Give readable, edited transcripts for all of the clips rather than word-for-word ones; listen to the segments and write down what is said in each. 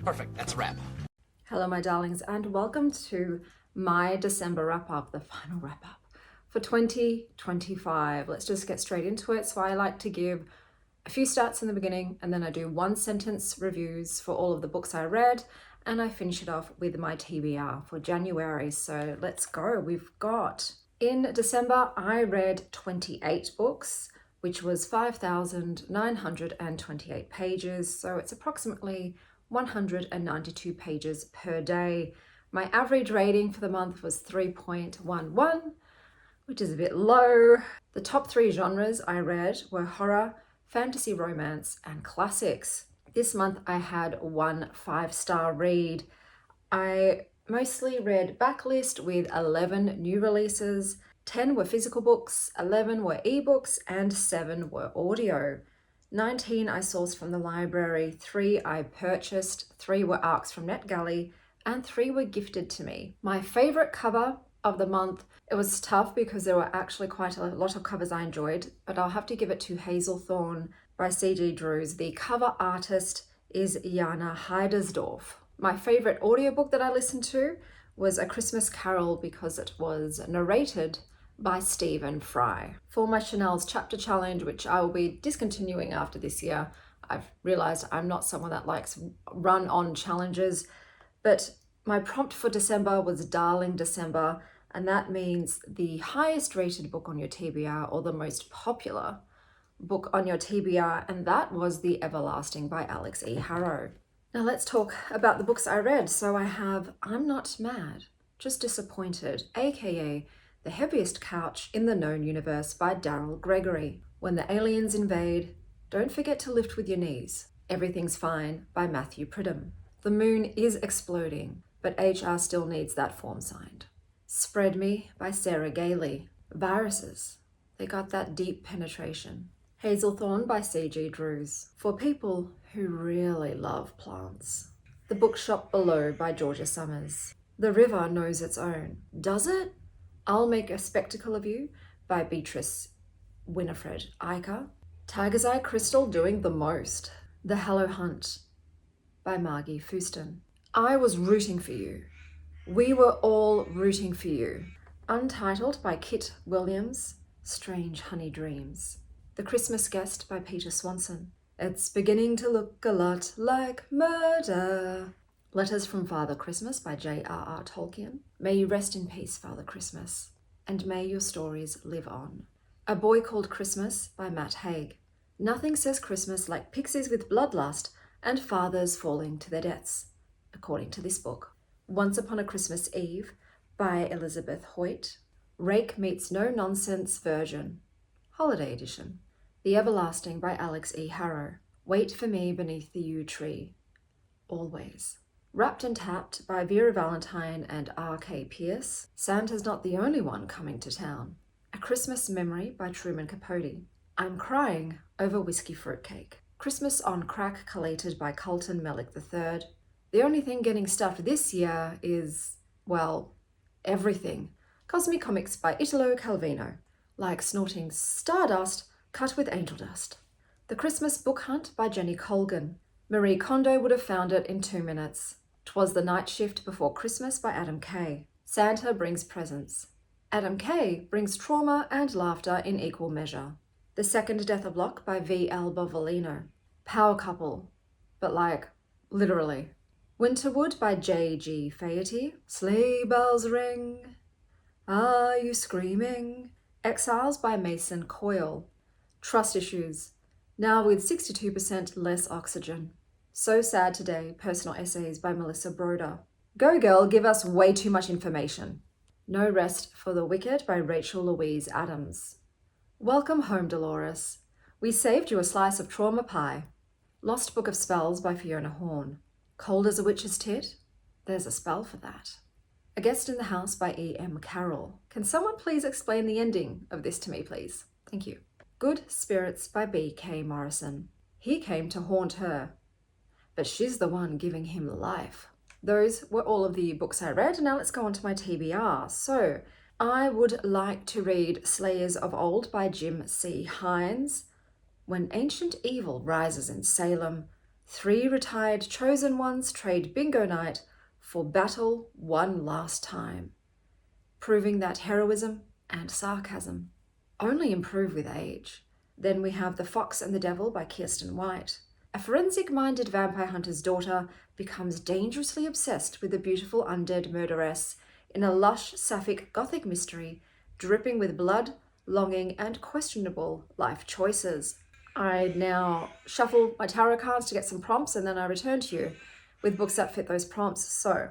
Perfect, that's a wrap. Hello, my darlings, and welcome to my December wrap-up, the final wrap-up for 2025. Let's just get straight into it. So I like to give a few stats in the beginning, and then I do one sentence reviews for all of the books I read, and I finish it off with my TBR for January. So let's go. In December, I read 28 books, which was 5,928 pages. So it's approximately 192 pages per day. My average rating for the month was 3.11, which is a bit low. The top 3 genres I read were horror, fantasy romance, and classics. This month I had 1 5-star read. I mostly read backlist with 11 new releases. 10 were physical books, 11 were ebooks, and 7 were audio. 19 I sourced from the library, 3 I purchased, 3 were ARCs from NetGalley, and 3 were gifted to me. My favorite cover of the month, it was tough because there were actually quite a lot of covers I enjoyed, but I'll have to give it to Hazelthorne by C.G. Drews. The cover artist is Jana Heidersdorf. My favorite audiobook that I listened to was A Christmas Carol because it was narrated by Stephen Fry. For my Chanel's chapter challenge, which I will be discontinuing after this year, I've realized I'm not someone that likes run-on challenges, but my prompt for December was Darling December, and that means the highest rated book on your TBR or the most popular book on your TBR, and that was The Everlasting by Alex E. Harrow. Now let's talk about the books I read. So I have I'm Not Mad, Just Disappointed, aka The Heaviest Couch in the Known Universe by Daryl Gregory. When the Aliens Invade, Don't Forget to Lift with Your Knees. Everything's Fine by Matthew Pridham. The Moon is Exploding, but HR still needs that form signed. Spread Me by Sarah Gailey. Viruses, they got that deep penetration. Hazelthorne by C.G. Drews. For people who really love plants. The Bookshop Below by Georgia Summers. The River Knows Its Own. Does it? I'll Make a Spectacle of You by Beatrice Winifred Eicher. Tiger's Eye Crystal Doing the Most. The Hello Hunt by Margie Fuston. I Was Rooting for You. We Were All Rooting for You. Untitled by Kit Williams. Strange Honey Dreams. The Christmas Guest by Peter Swanson. It's Beginning to Look a Lot Like Murder. Letters from Father Christmas by J.R.R. Tolkien. May you rest in peace, Father Christmas, and may your stories live on. A Boy Called Christmas by Matt Haig. Nothing says Christmas like pixies with bloodlust and fathers falling to their deaths, according to this book. Once Upon a Christmas Eve by Elizabeth Hoyt. Rake Meets No Nonsense Version, Holiday Edition. The Everlasting by Alex E. Harrow. Wait for Me Beneath the Yew Tree, Always. Wrapped and Tapped by Vera Valentine and R.K. Pierce. Santa's Not the Only One Coming to Town. A Christmas Memory by Truman Capote. I'm Crying Over Whiskey Fruitcake. Christmas on Crack collated by Colton Mellick III. The only thing getting stuffed this year is, well, everything. Cosmic Comics by Italo Calvino. Like Snorting Stardust cut with angel dust. The Christmas Book Hunt by Jenny Colgan. Marie Kondo would have found it in 2 minutes. 'Twas the Night Shift Before Christmas by Adam Kay. Santa Brings Presents. Adam Kay brings trauma and laughter in equal measure. The Second Death of Locke by V.L. Bovolino. Power Couple, but like, literally. Winterwood by J.G. Fayette. Sleigh bells ring. Are you screaming? Exiles by Mason Coyle. Trust Issues, now with 62% less oxygen. So Sad Today, Personal Essays by Melissa Broder. Go Girl, Give Us Way Too Much Information. No Rest for the Wicked by Rachel Louise Adams. Welcome Home, Dolores. We saved you a slice of trauma pie. Lost Book of Spells by Fiona Horn. Cold as a Witch's Tit? There's a spell for that. A Guest in the House by E.M. Carroll. Can someone please explain the ending of this to me, please? Thank you. Good Spirits by B.K. Morrison. He came to haunt her, but she's the one giving him life. Those were all of the books I read. Now let's go on to my TBR. So I would like to read Slayers of Old by Jim C. Hines. When ancient evil rises in Salem, 3 retired chosen ones trade bingo night for battle one last time, proving that heroism and sarcasm only improve with age. Then we have The Fox and the Devil by Kirsten White. A forensic-minded vampire hunter's daughter becomes dangerously obsessed with the beautiful undead murderess in a lush sapphic gothic mystery dripping with blood, longing, and questionable life choices. I now shuffle my tarot cards to get some prompts, and then I return to you with books that fit those prompts. So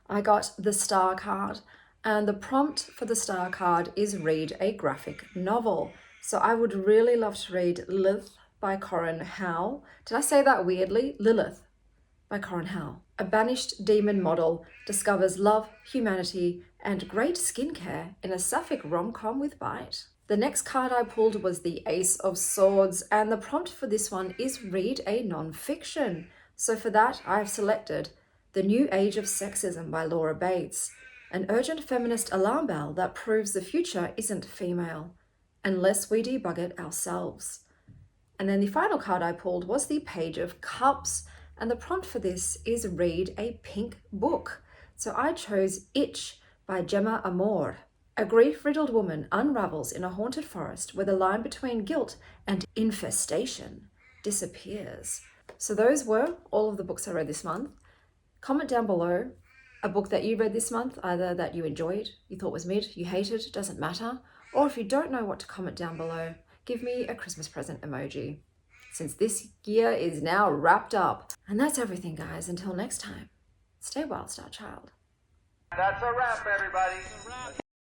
I got the Star card, and the prompt for the Star card is read a graphic novel. So I would really love to read Lilith by Corinne Howe. Did I say that weirdly? Lilith by Corinne Howe. A banished demon model discovers love, humanity, and great skincare in a sapphic rom-com with bite. The next card I pulled was the Ace of Swords, and the prompt for this one is read a non-fiction. So for that, I've selected The New Age of Sexism by Laura Bates, an urgent feminist alarm bell that proves the future isn't female, unless we debug it ourselves. And then the final card I pulled was the Page of Cups, and the prompt for this is read a pink book. So I chose Itch by Gemma Amor. A grief-riddled woman unravels in a haunted forest where the line between guilt and infestation disappears. So those were all of the books I read this month. Comment down below a book that you read this month, either that you enjoyed, you thought was mid, you hated, doesn't matter. Or if you don't know what to comment down below, give me a Christmas present emoji, since this year is now wrapped up. And that's everything, guys. Until next time, stay wild, Star Child. That's a wrap, everybody.